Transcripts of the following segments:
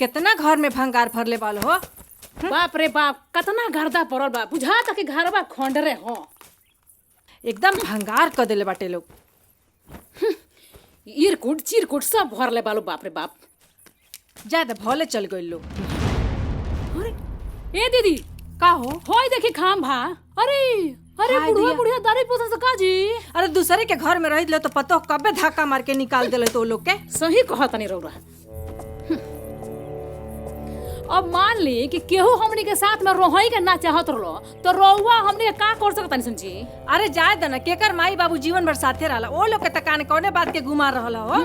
कितना घर में भंगार भरले वालो हो। बाप रे बाप, कतना गर्दा पड़ल बा, बुझा तक घरवा खंडरे हो। एकदम भंगार कर देले बाटे लोग। इरकुट चिरकुट सब भरले बालो, बाप रे बाप। ज्यादा भले चल गए लोग। अरे ए दीदी का हो? होय देखी खाम भा। अरे अरे हाय बुढ़िया दिया। बुढ़िया दारू पोसा से का जी। अरे दूसरे के घर में रह ले तो पतो कबे धक्का मार के निकाल देले तो लोग के। सही कहत नहीं रौरा। अब मान ली कि केहू हमनी के साथ में रोहई के ना चाहत रहो तो रौवा हमनी के का कर सकत नहीं समझी। अरे जाए दना केकर माई बाबू जीवन भर साथे रहला, ओ लोग के तकाने कौने बात के गुमार रहला हो।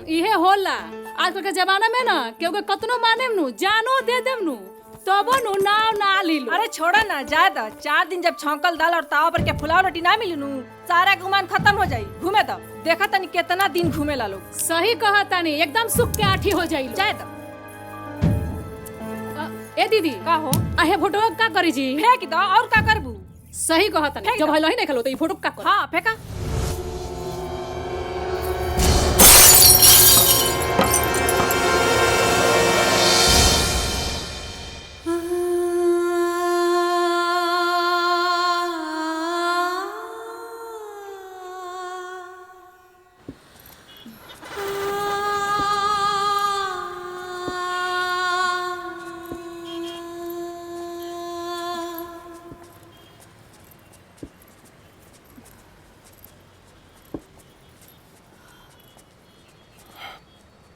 इहे होला आजकल के जमाना में ना, केहू के कतनो मानेम नु, जानो दे देम नु, तब नु नाव ना ली लो। अरे छोड़ा ना, जाए दा 4 दिन जब छौंकल दाल और तावा पर के फुलाव रोटी ना मिली नु, सारा गुमान खत्म हो जाई। घूमे दा, देखा तनी कितना दिन घूमेला लोग। सही कहता नहीं, एकदम सुख के आठी हो जाई। जाए दा। ए दीदी का हो? आहे फोटो का करी जी? फेंक दा और का करबू? सही कहता नहीं, फेंक जब दो। हलो ही नहीं खलो तो ई फोटो का कर। हाँ फेंका।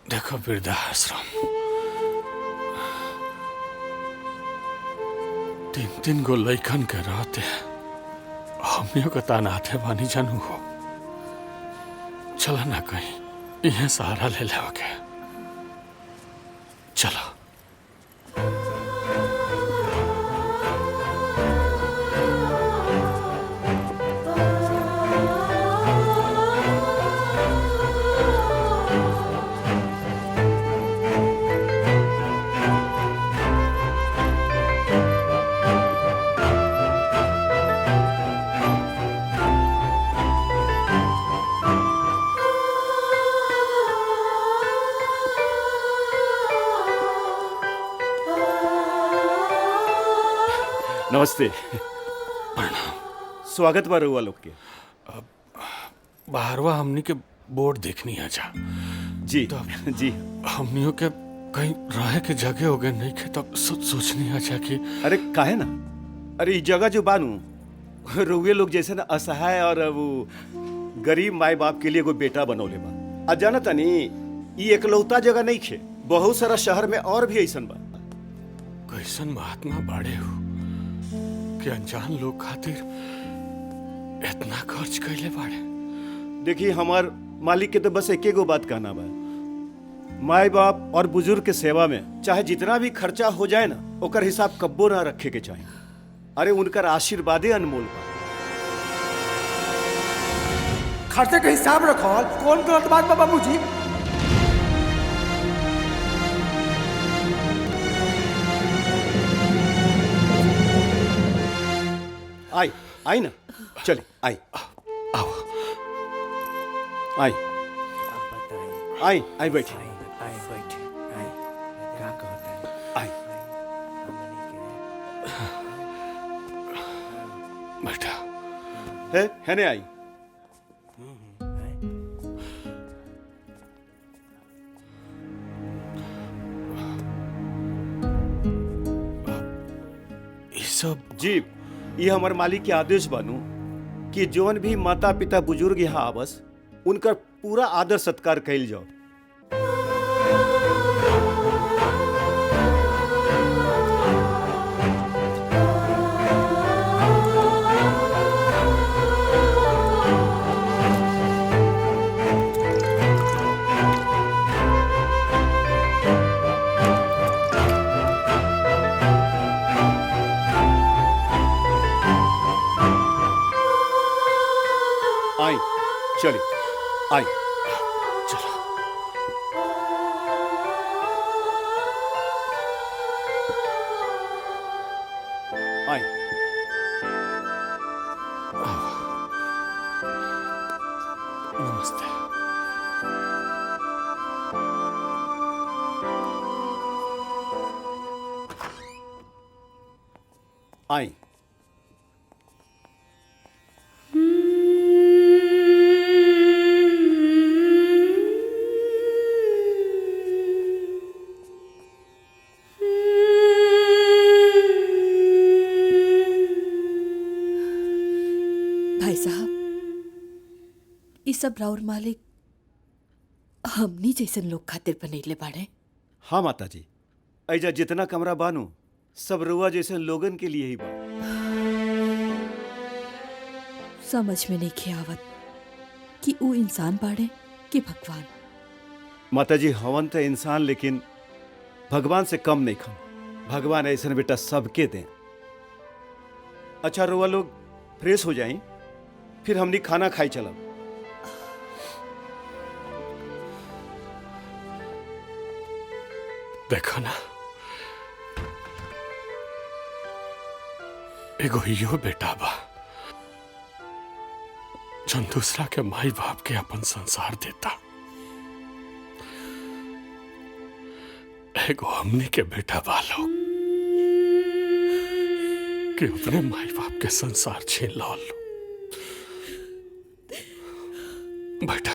देखो वृद्धाश्रम, 3 गो लइकन के रहते हमनियों के तानाते बानी जानू हो। चला ना कहीं इहे सहारा ले लेवा के। चलो नमस्ते। स्वागत बा रउआ लोग के। बाहरवा हमनी के बोर्ड देखनी है जा। जी जी। हमनियों के कहीं रहे के जगह हो गए नहीं के, तब सोचनी है जा कि अरे काहे ना, अरे ई जगह जो बानू रउए लोग जैसे ना असहाय और वो गरीब माई बाप के लिए एगो बेटा बनौले बा। आ जाना तनी ई एकलौता जगह नहीं खे, बहुत सारा शहर में और भी ऐसन बा। कैसन महात्मा बाड़े हो कि अनजान लोग खातिर इतना खर्च कैले बाड़े। देखिए हमार मालिक के तो बस एके गो बात कहना बा, माई बाप और बुजुर्ग के सेवा में चाहे जितना भी खर्चा हो जाए ना, ओकर हिसाब कब्बो ना रखे के चाहिए। अरे उनकर आशीर्वादे अनमोल बा। खर्चे का हिसाब रखो, कौन गलत बात बा बाबूजी? आई आई ना, चले आई आओ आई आई आई बैठे आई। बेटा है ने आई। ये सब जी ये हमारे मालिक के आदेश बानू कि जौन भी माता पिता बुजुर्ग यहाँ आवस उनका पूरा आदर सत्कार कैल जाओ। आई चलिए आई। चलो आई नमस्ते। आई। भाई साहब, ई सब राउर मालिक हमनी जैसन लोग खातिर बनैले बाड़े। हाँ माता जी, ऐजा जितना कमरा बानू सब रुआ जैसे लोगन के लिए ही बा। समझ में नहीं आवत कि ऊ इंसान बाड़े कि भगवान। माता जी हवन तो इंसान, लेकिन भगवान से कम नहीं खम। भगवान ऐसा बेटा सबके दें। अच्छा रुआ लोग फ्रेश हो जाएं, फिर हमनी खाना खाई चलब। देखो ना, एगो यो बेटा बा जन दूसरा के माई बाप के अपन संसार देता। एगो हमनी के बेटा बा लोग कि अपने माई बाप के संसार छीन लो। बेटा